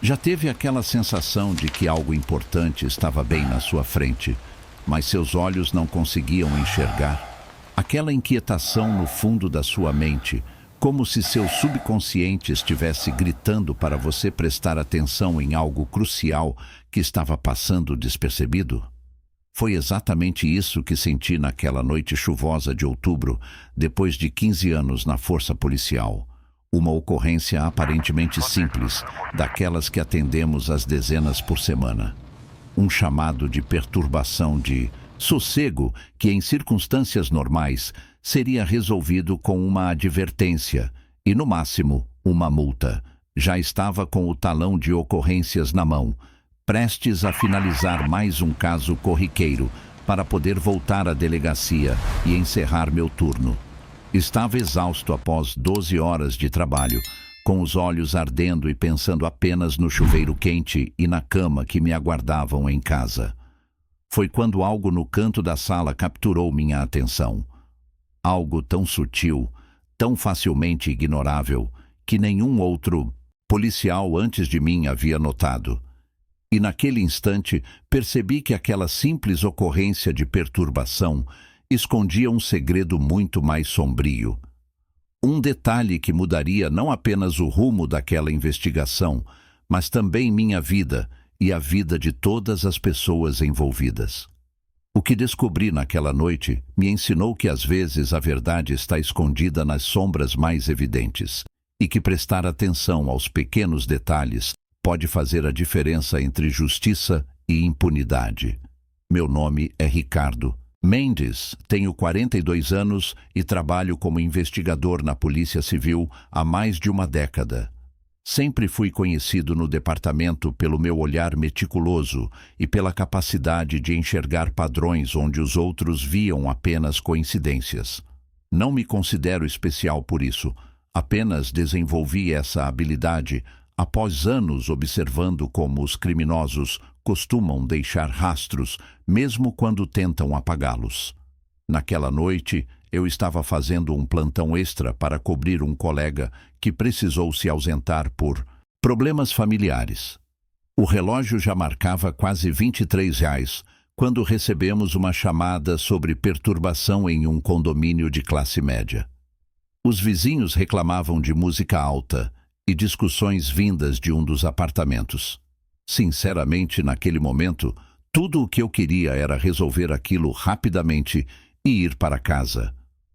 Já teve aquela sensação de que algo importante estava bem na sua frente, mas seus olhos não conseguiam enxergar? Aquela inquietação no fundo da sua mente, como se seu subconsciente estivesse gritando para você prestar atenção em algo crucial que estava passando despercebido? Foi exatamente isso que senti naquela noite chuvosa de outubro, depois de 15 anos na força policial. Uma ocorrência aparentemente simples, daquelas que atendemos às dezenas por semana. Um chamado de perturbação de sossego que, em circunstâncias normais, seria resolvido com uma advertência e, no máximo, uma multa. Já estava com o talão de ocorrências na mão, prestes a finalizar mais um caso corriqueiro para poder voltar à delegacia e encerrar meu turno. Estava exausto após 12 horas de trabalho, com os olhos ardendo e pensando apenas no chuveiro quente e na cama que me aguardavam em casa. Foi quando algo no canto da sala capturou minha atenção. Algo tão sutil, tão facilmente ignorável, que nenhum outro policial antes de mim havia notado. E naquele instante percebi que aquela simples ocorrência de perturbação escondia um segredo muito mais sombrio. Um detalhe que mudaria não apenas o rumo daquela investigação, mas também minha vida e a vida de todas as pessoas envolvidas. O que descobri naquela noite me ensinou que às vezes a verdade está escondida nas sombras mais evidentes e que prestar atenção aos pequenos detalhes pode fazer a diferença entre justiça e impunidade. Meu nome é Ricardo Mendes, tenho 42 anos e trabalho como investigador na Polícia Civil há mais de uma década. Sempre fui conhecido no departamento pelo meu olhar meticuloso e pela capacidade de enxergar padrões onde os outros viam apenas coincidências. Não me considero especial por isso, apenas desenvolvi essa habilidade após anos observando como os criminosos costumam deixar rastros, mesmo quando tentam apagá-los. Naquela noite, eu estava fazendo um plantão extra para cobrir um colega que precisou se ausentar por problemas familiares. O relógio já marcava quase R$ 23 quando recebemos uma chamada sobre perturbação em um condomínio de classe média. Os vizinhos reclamavam de música alta e discussões vindas de um dos apartamentos. Sinceramente, naquele momento, tudo o que eu queria era resolver aquilo rapidamente e ir para casa.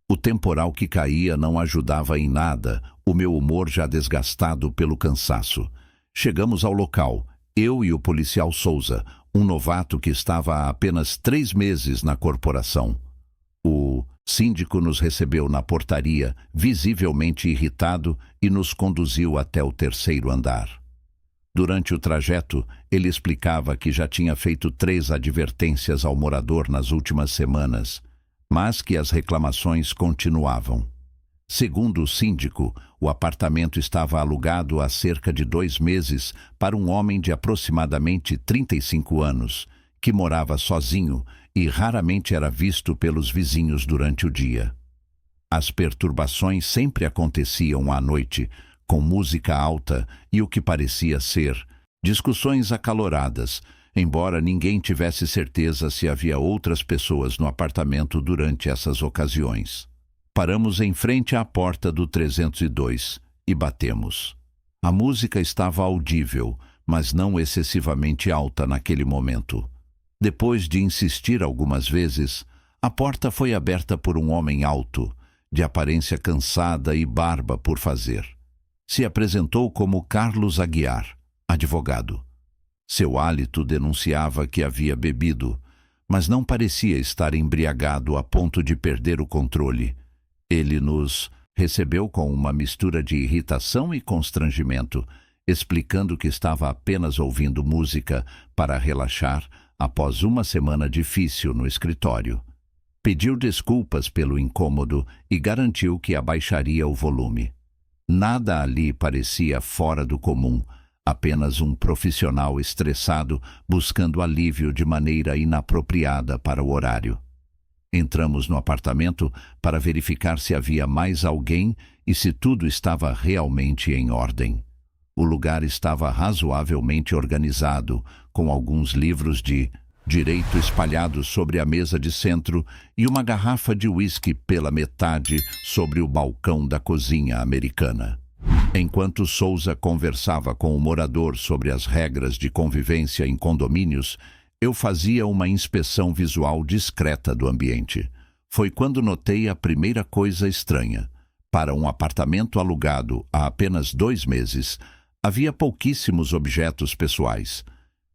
O temporal que caía não ajudava em nada, o meu humor já desgastado pelo cansaço. Chegamos ao local, eu e o policial Souza, um novato que estava há apenas 3 meses na corporação. O síndico nos recebeu na portaria, visivelmente irritado, e nos conduziu até o 3º andar. Durante o trajeto, ele explicava que já tinha feito 3 advertências ao morador nas últimas semanas, mas que as reclamações continuavam. Segundo o síndico, o apartamento estava alugado há cerca de 2 meses para um homem de aproximadamente 35 anos, que morava sozinho e raramente era visto pelos vizinhos durante o dia. As perturbações sempre aconteciam à noite, com música alta e o que parecia ser discussões acaloradas, embora ninguém tivesse certeza se havia outras pessoas no apartamento durante essas ocasiões. Paramos em frente à porta do 302 e batemos. A música estava audível, mas não excessivamente alta naquele momento. Depois de insistir algumas vezes, a porta foi aberta por um homem alto, de aparência cansada e barba por fazer. Se apresentou como Carlos Aguiar, advogado. Seu hálito denunciava que havia bebido, mas não parecia estar embriagado a ponto de perder o controle. Ele nos recebeu com uma mistura de irritação e constrangimento, explicando que estava apenas ouvindo música para relaxar após uma semana difícil no escritório. Pediu desculpas pelo incômodo e garantiu que abaixaria o volume. Nada ali parecia fora do comum, apenas um profissional estressado buscando alívio de maneira inapropriada para o horário. Entramos no apartamento para verificar se havia mais alguém e se tudo estava realmente em ordem. O lugar estava razoavelmente organizado, com alguns livros de direito espalhados sobre a mesa de centro e uma garrafa de uísque pela metade sobre o balcão da cozinha americana. Enquanto Souza conversava com o morador sobre as regras de convivência em condomínios, eu fazia uma inspeção visual discreta do ambiente. Foi quando notei a primeira coisa estranha. Para um apartamento alugado há apenas 2 meses, havia pouquíssimos objetos pessoais.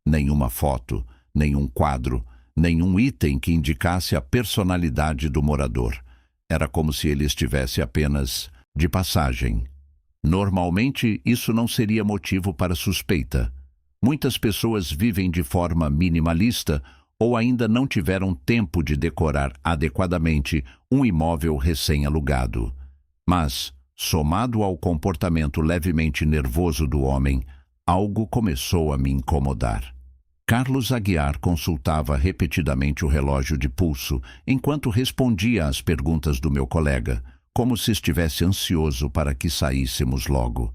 Nenhuma foto, nenhum quadro, nenhum item que indicasse a personalidade do morador. Era como se ele estivesse apenas de passagem. Normalmente, isso não seria motivo para suspeita. Muitas pessoas vivem de forma minimalista ou ainda não tiveram tempo de decorar adequadamente um imóvel recém-alugado. Mas, somado ao comportamento levemente nervoso do homem, algo começou a me incomodar. Carlos Aguiar consultava repetidamente o relógio de pulso enquanto respondia às perguntas do meu colega, como se estivesse ansioso para que saíssemos logo.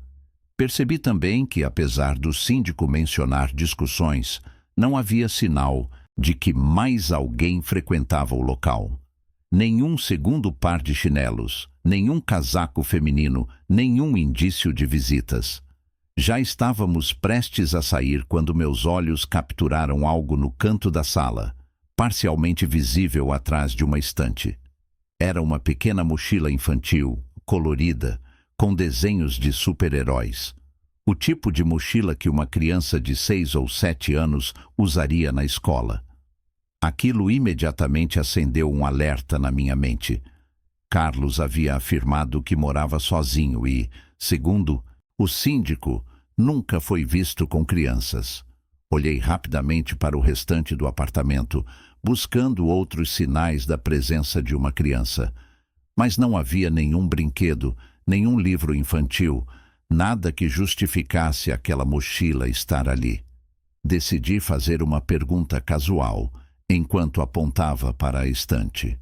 Percebi também que, apesar do síndico mencionar discussões, não havia sinal de que mais alguém frequentava o local. Nenhum segundo par de chinelos, nenhum casaco feminino, nenhum indício de visitas. Já estávamos prestes a sair quando meus olhos capturaram algo no canto da sala, parcialmente visível atrás de uma estante. Era uma pequena mochila infantil, colorida, com desenhos de super-heróis. O tipo de mochila que uma criança de 6 ou 7 anos usaria na escola. Aquilo imediatamente acendeu um alerta na minha mente. Carlos havia afirmado que morava sozinho e, segundo o síndico, nunca foi visto com crianças. Olhei rapidamente para o restante do apartamento, buscando outros sinais da presença de uma criança. Mas não havia nenhum brinquedo, nenhum livro infantil, nada que justificasse aquela mochila estar ali. Decidi fazer uma pergunta casual, enquanto apontava para a estante.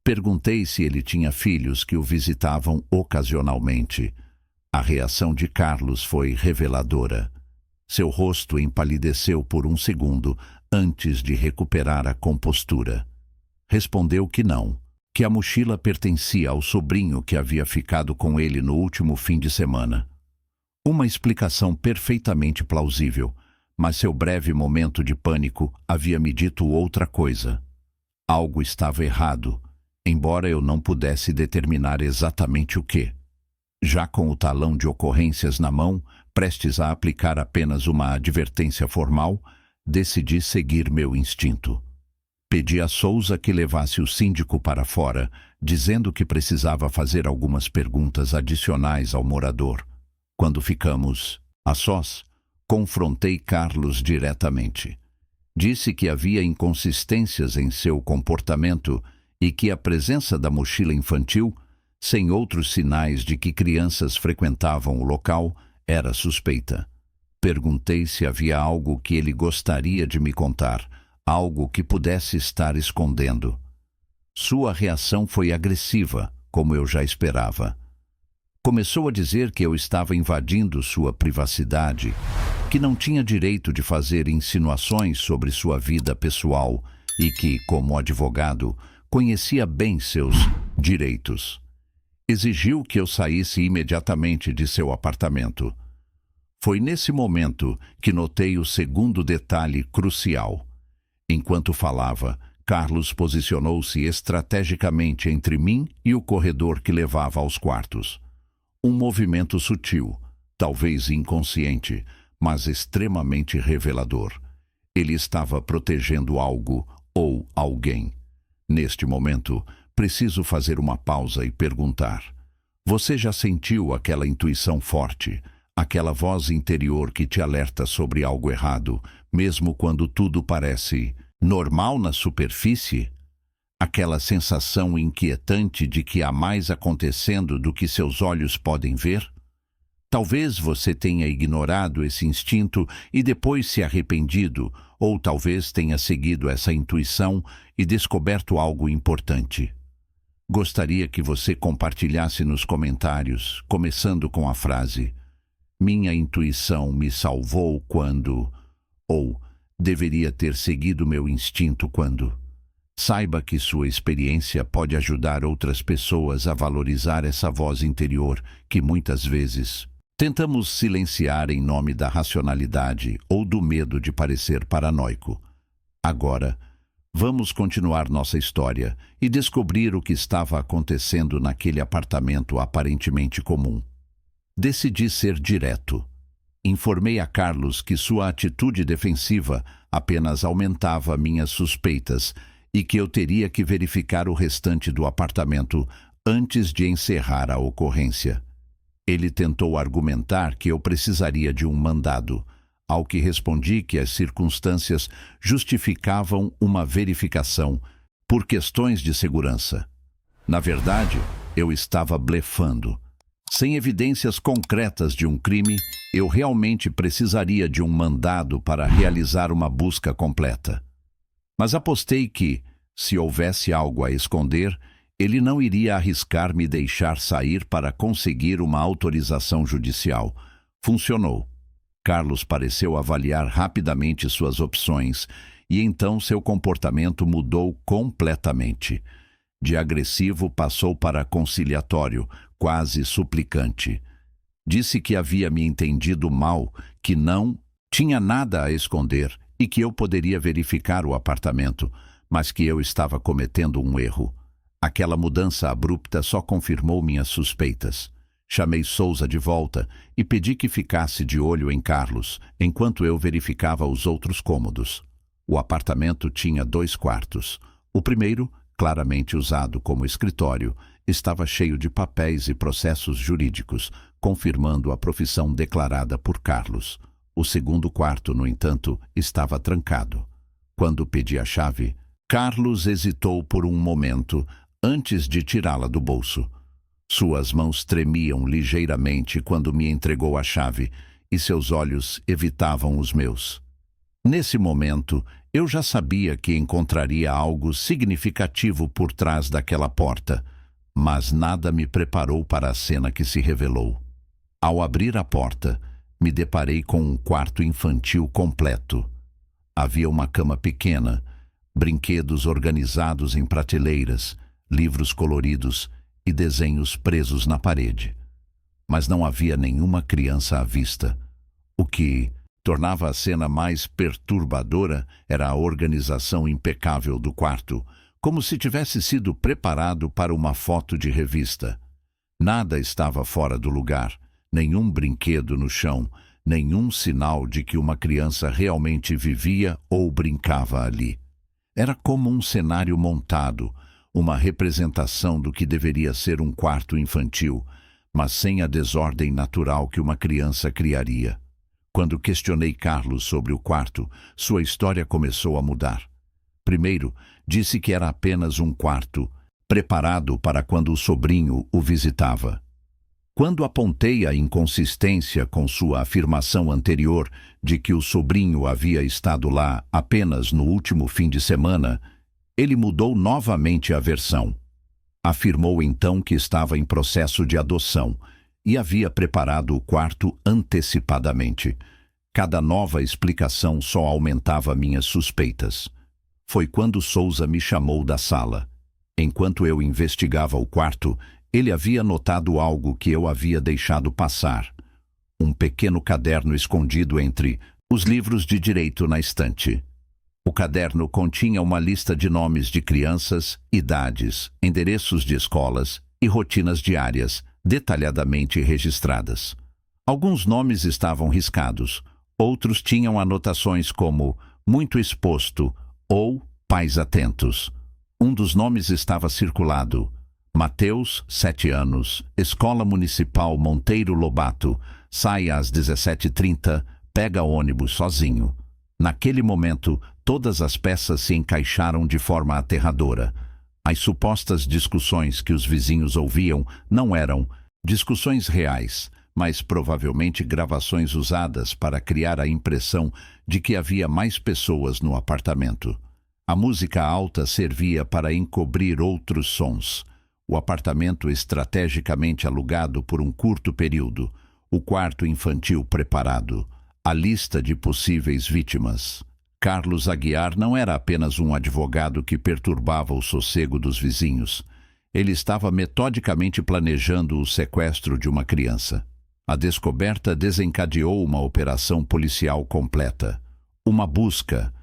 Perguntei se ele tinha filhos que o visitavam ocasionalmente. A reação de Carlos foi reveladora. Seu rosto empalideceu por um segundo antes de recuperar a compostura. Respondeu que não, que a mochila pertencia ao sobrinho que havia ficado com ele no último fim de semana. Uma explicação perfeitamente plausível, mas seu breve momento de pânico havia me dito outra coisa. Algo estava errado, embora eu não pudesse determinar exatamente o que. Já com o talão de ocorrências na mão, prestes a aplicar apenas uma advertência formal, decidi seguir meu instinto. Pedi a Souza que levasse o síndico para fora, dizendo que precisava fazer algumas perguntas adicionais ao morador. Quando ficamos a sós, confrontei Carlos diretamente. Disse que havia inconsistências em seu comportamento e que a presença da mochila infantil, sem outros sinais de que crianças frequentavam o local, era suspeita. Perguntei se havia algo que ele gostaria de me contar, algo que pudesse estar escondendo. Sua reação foi agressiva, como eu já esperava. Começou a dizer que eu estava invadindo sua privacidade, que não tinha direito de fazer insinuações sobre sua vida pessoal e que, como advogado, conhecia bem seus direitos. Exigiu que eu saísse imediatamente de seu apartamento. Foi nesse momento que notei o segundo detalhe crucial. Enquanto falava, Carlos posicionou-se estrategicamente entre mim e o corredor que levava aos quartos. Um movimento sutil, talvez inconsciente, mas extremamente revelador. Ele estava protegendo algo ou alguém. Neste momento, preciso fazer uma pausa e perguntar: você já sentiu aquela intuição forte, aquela voz interior que te alerta sobre algo errado, mesmo quando tudo parece normal na superfície? Aquela sensação inquietante de que há mais acontecendo do que seus olhos podem ver? Talvez você tenha ignorado esse instinto e depois se arrependido, ou talvez tenha seguido essa intuição e descoberto algo importante. Gostaria que você compartilhasse nos comentários, começando com a frase: Minha intuição me salvou quando... Ou deveria ter seguido meu instinto quando... Saiba que sua experiência pode ajudar outras pessoas a valorizar essa voz interior que muitas vezes tentamos silenciar em nome da racionalidade ou do medo de parecer paranoico. Agora, vamos continuar nossa história e descobrir o que estava acontecendo naquele apartamento aparentemente comum. Decidi ser direto. Informei a Carlos que sua atitude defensiva apenas aumentava minhas suspeitas e que eu teria que verificar o restante do apartamento antes de encerrar a ocorrência. Ele tentou argumentar que eu precisaria de um mandado, ao que respondi que as circunstâncias justificavam uma verificação por questões de segurança. Na verdade, eu estava blefando. Sem evidências concretas de um crime, eu realmente precisaria de um mandado para realizar uma busca completa. Mas apostei que, se houvesse algo a esconder, ele não iria arriscar me deixar sair para conseguir uma autorização judicial. Funcionou. Carlos pareceu avaliar rapidamente suas opções e então seu comportamento mudou completamente. De agressivo passou para conciliatório, quase suplicante. Disse que havia me entendido mal, que não tinha nada a esconder e que eu poderia verificar o apartamento, mas que eu estava cometendo um erro. Aquela mudança abrupta só confirmou minhas suspeitas. Chamei Souza de volta e pedi que ficasse de olho em Carlos, enquanto eu verificava os outros cômodos. O apartamento tinha 2 quartos. O primeiro, claramente usado como escritório, estava cheio de papéis e processos jurídicos, confirmando a profissão declarada por Carlos. O segundo quarto, no entanto, estava trancado. Quando pedi a chave, Carlos hesitou por um momento antes de tirá-la do bolso. Suas mãos tremiam ligeiramente quando me entregou a chave e seus olhos evitavam os meus. Nesse momento, eu já sabia que encontraria algo significativo por trás daquela porta, mas nada me preparou para a cena que se revelou. Ao abrir a porta, me deparei com um quarto infantil completo. Havia uma cama pequena, brinquedos organizados em prateleiras, livros coloridos e desenhos presos na parede. Mas não havia nenhuma criança à vista. O que tornava a cena mais perturbadora era a organização impecável do quarto, como se tivesse sido preparado para uma foto de revista. Nada estava fora do lugar, nenhum brinquedo no chão, nenhum sinal de que uma criança realmente vivia ou brincava ali. Era como um cenário montado, uma representação do que deveria ser um quarto infantil, mas sem a desordem natural que uma criança criaria. Quando questionei Carlos sobre o quarto, sua história começou a mudar. Primeiro, disse que era apenas um quarto, preparado para quando o sobrinho o visitava. Quando apontei a inconsistência com sua afirmação anterior de que o sobrinho havia estado lá apenas no último fim de semana, ele mudou novamente a versão. Afirmou então que estava em processo de adoção e havia preparado o quarto antecipadamente. Cada nova explicação só aumentava minhas suspeitas. Foi quando Souza me chamou da sala. Enquanto eu investigava o quarto, ele havia notado algo que eu havia deixado passar. Um pequeno caderno escondido entre os livros de direito na estante. O caderno continha uma lista de nomes de crianças, idades, endereços de escolas e rotinas diárias, detalhadamente registradas. Alguns nomes estavam riscados, outros tinham anotações como muito exposto ou pais atentos. Um dos nomes estava circulado: Mateus, 7 anos, Escola Municipal Monteiro Lobato, sai às 17h30, pega ônibus sozinho. Naquele momento, todas as peças se encaixaram de forma aterradora. As supostas discussões que os vizinhos ouviam não eram discussões reais, mas provavelmente gravações usadas para criar a impressão de que havia mais pessoas no apartamento. A música alta servia para encobrir outros sons. O apartamento estrategicamente alugado por um curto período. O quarto infantil preparado. A lista de possíveis vítimas. Carlos Aguiar não era apenas um advogado que perturbava o sossego dos vizinhos. Ele estava metodicamente planejando o sequestro de uma criança. A descoberta desencadeou uma operação policial completa. Uma busca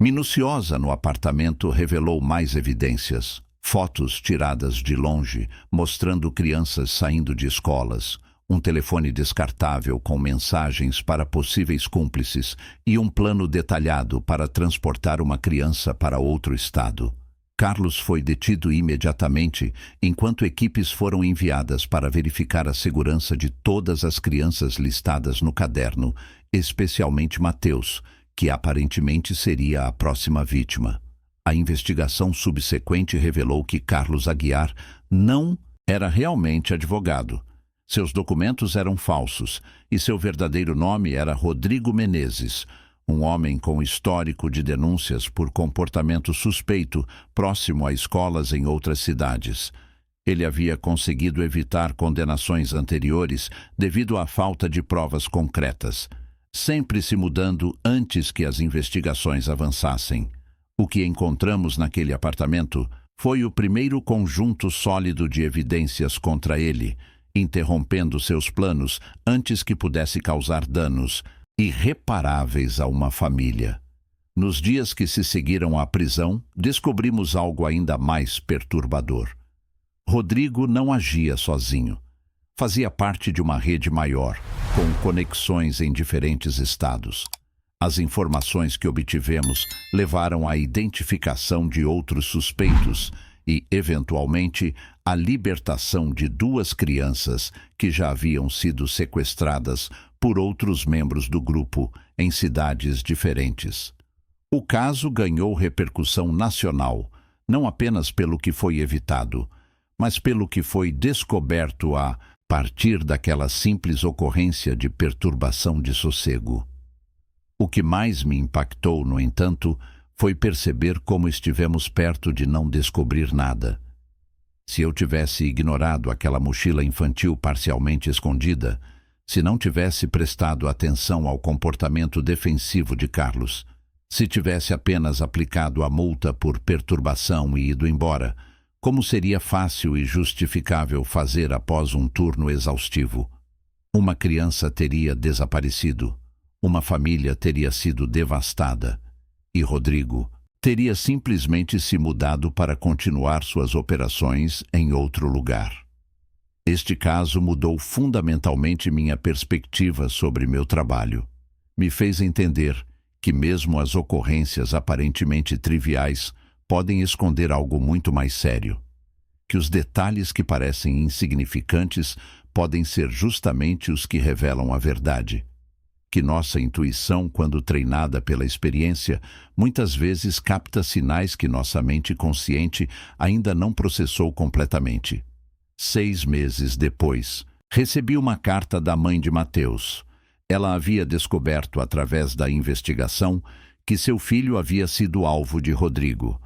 minuciosa no apartamento revelou mais evidências. Fotos tiradas de longe, mostrando crianças saindo de escolas, um telefone descartável com mensagens para possíveis cúmplices e um plano detalhado para transportar uma criança para outro estado. Carlos foi detido imediatamente, enquanto equipes foram enviadas para verificar a segurança de todas as crianças listadas no caderno, especialmente Mateus, que aparentemente seria a próxima vítima. A investigação subsequente revelou que Carlos Aguiar não era realmente advogado. Seus documentos eram falsos e seu verdadeiro nome era Rodrigo Menezes, um homem com histórico de denúncias por comportamento suspeito próximo a escolas em outras cidades. Ele havia conseguido evitar condenações anteriores devido à falta de provas concretas, sempre se mudando antes que as investigações avançassem. O que encontramos naquele apartamento foi o primeiro conjunto sólido de evidências contra ele, interrompendo seus planos antes que pudesse causar danos irreparáveis a uma família. Nos dias que se seguiram à prisão, descobrimos algo ainda mais perturbador. Rodrigo não agia sozinho. Fazia parte de uma rede maior, com conexões em diferentes estados. As informações que obtivemos levaram à identificação de outros suspeitos e, eventualmente, à libertação de 2 crianças que já haviam sido sequestradas por outros membros do grupo em cidades diferentes. O caso ganhou repercussão nacional, não apenas pelo que foi evitado, mas pelo que foi descoberto a partir daquela simples ocorrência de perturbação de sossego. O que mais me impactou, no entanto, foi perceber como estivemos perto de não descobrir nada. Se eu tivesse ignorado aquela mochila infantil parcialmente escondida, se não tivesse prestado atenção ao comportamento defensivo de Carlos, se tivesse apenas aplicado a multa por perturbação e ido embora, como seria fácil e justificável fazer após um turno exaustivo? Uma criança teria desaparecido. Uma família teria sido devastada e Rodrigo teria simplesmente se mudado para continuar suas operações em outro lugar. Este caso mudou fundamentalmente minha perspectiva sobre meu trabalho. Me fez entender que mesmo as ocorrências aparentemente triviais podem esconder algo muito mais sério. Que os detalhes que parecem insignificantes podem ser justamente os que revelam a verdade. Que nossa intuição, quando treinada pela experiência, muitas vezes capta sinais que nossa mente consciente ainda não processou completamente. 6 meses depois, recebi uma carta da mãe de Mateus. Ela havia descoberto, através da investigação, que seu filho havia sido alvo de Rodrigo.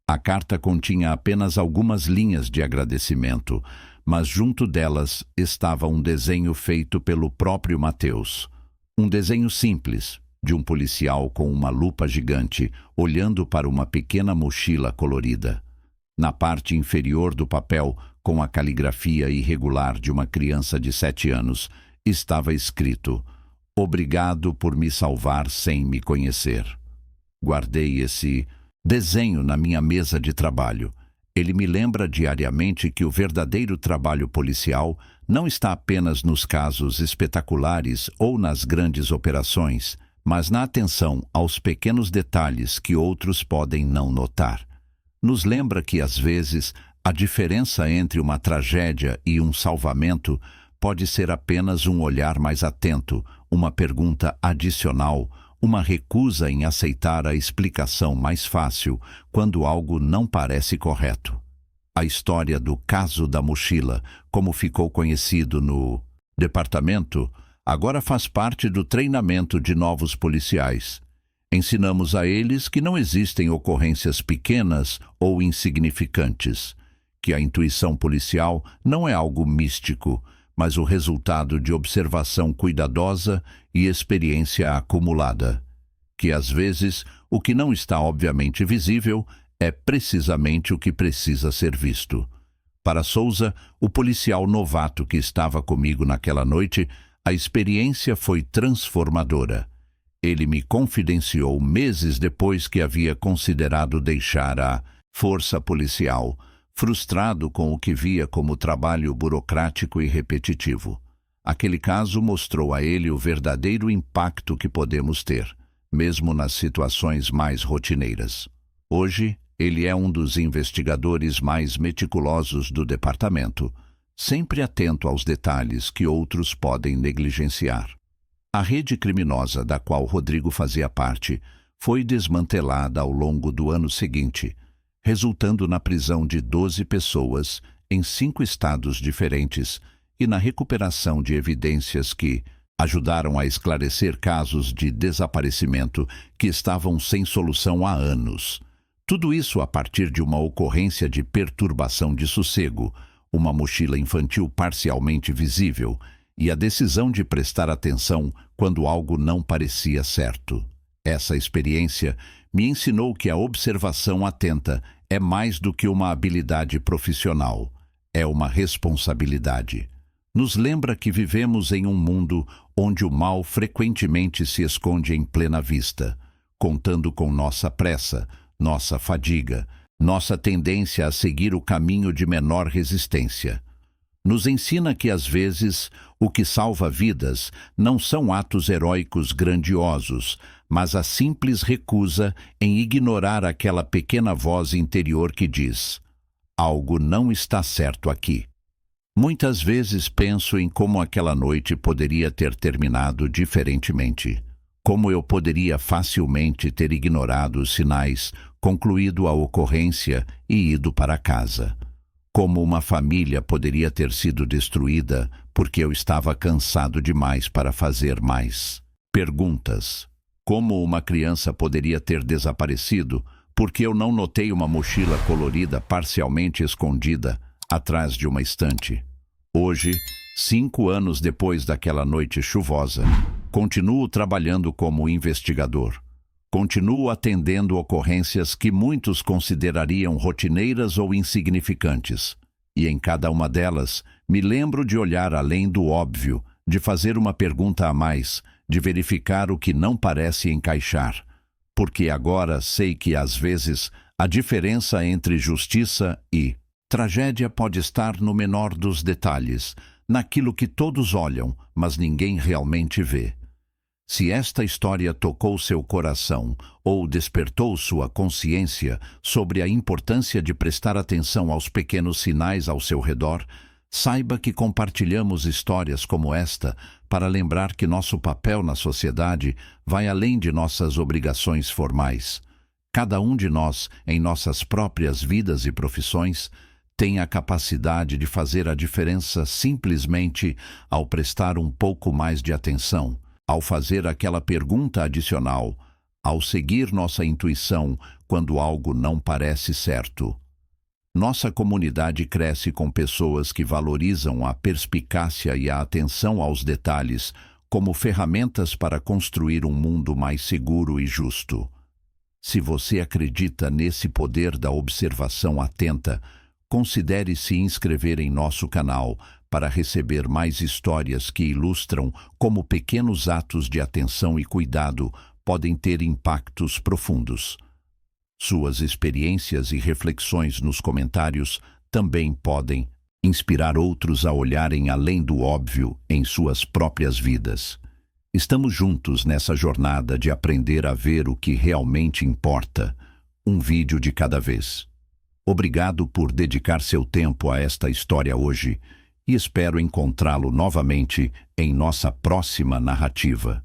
A carta continha apenas algumas linhas de agradecimento, mas junto delas estava um desenho feito pelo próprio Mateus. Um desenho simples, de um policial com uma lupa gigante, olhando para uma pequena mochila colorida. Na parte inferior do papel, com a caligrafia irregular de uma criança de 7 anos, estava escrito: "Obrigado por me salvar sem me conhecer." Guardei esse desenho na minha mesa de trabalho. Ele me lembra diariamente que o verdadeiro trabalho policial não está apenas nos casos espetaculares ou nas grandes operações, mas na atenção aos pequenos detalhes que outros podem não notar. Nos lembra que, às vezes, a diferença entre uma tragédia e um salvamento pode ser apenas um olhar mais atento, uma pergunta adicional, uma recusa em aceitar a explicação mais fácil quando algo não parece correto. A história do caso da mochila, como ficou conhecido no departamento, agora faz parte do treinamento de novos policiais. Ensinamos a eles que não existem ocorrências pequenas ou insignificantes, que a intuição policial não é algo místico, mas o resultado de observação cuidadosa e experiência acumulada. Que às vezes o que não está obviamente visível é precisamente o que precisa ser visto. Para Souza, o policial novato que estava comigo naquela noite, a experiência foi transformadora. Ele me confidenciou meses depois que havia considerado deixar a força policial, frustrado com o que via como trabalho burocrático e repetitivo. Aquele caso mostrou a ele o verdadeiro impacto que podemos ter, mesmo nas situações mais rotineiras. Hoje, ele é um dos investigadores mais meticulosos do departamento, sempre atento aos detalhes que outros podem negligenciar. A rede criminosa da qual Rodrigo fazia parte foi desmantelada ao longo do ano seguinte, resultando na prisão de 12 pessoas em 5 estados diferentes e na recuperação de evidências que ajudaram a esclarecer casos de desaparecimento que estavam sem solução há anos. Tudo isso a partir de uma ocorrência de perturbação de sossego, uma mochila infantil parcialmente visível e a decisão de prestar atenção quando algo não parecia certo. Essa experiência me ensinou que a observação atenta é mais do que uma habilidade profissional, é uma responsabilidade. Nos lembra que vivemos em um mundo onde o mal frequentemente se esconde em plena vista, contando com nossa pressa, nossa fadiga, nossa tendência a seguir o caminho de menor resistência. Nos ensina que, às vezes, o que salva vidas não são atos heróicos grandiosos, mas a simples recusa em ignorar aquela pequena voz interior que diz: algo não está certo aqui. Muitas vezes penso em como aquela noite poderia ter terminado diferentemente. Como eu poderia facilmente ter ignorado os sinais, concluído a ocorrência e ido para casa. Como uma família poderia ter sido destruída porque eu estava cansado demais para fazer mais perguntas. Como uma criança poderia ter desaparecido porque eu não notei uma mochila colorida parcialmente escondida atrás de uma estante. Hoje, 5 anos depois daquela noite chuvosa, continuo trabalhando como investigador. Continuo atendendo ocorrências que muitos considerariam rotineiras ou insignificantes. E em cada uma delas, me lembro de olhar além do óbvio, de fazer uma pergunta a mais, de verificar o que não parece encaixar. Porque agora sei que, às vezes, a diferença entre justiça e tragédia pode estar no menor dos detalhes, naquilo que todos olham, mas ninguém realmente vê. Se esta história tocou seu coração ou despertou sua consciência sobre a importância de prestar atenção aos pequenos sinais ao seu redor, saiba que compartilhamos histórias como esta para lembrar que nosso papel na sociedade vai além de nossas obrigações formais. Cada um de nós, em nossas próprias vidas e profissões, tem a capacidade de fazer a diferença simplesmente ao prestar um pouco mais de atenção, ao fazer aquela pergunta adicional, ao seguir nossa intuição quando algo não parece certo. Nossa comunidade cresce com pessoas que valorizam a perspicácia e a atenção aos detalhes como ferramentas para construir um mundo mais seguro e justo. Se você acredita nesse poder da observação atenta, considere se inscrever em nosso canal para receber mais histórias que ilustram como pequenos atos de atenção e cuidado podem ter impactos profundos. Suas experiências e reflexões nos comentários também podem inspirar outros a olharem além do óbvio em suas próprias vidas. Estamos juntos nessa jornada de aprender a ver o que realmente importa, um vídeo de cada vez. Obrigado por dedicar seu tempo a esta história hoje e espero encontrá-lo novamente em nossa próxima narrativa.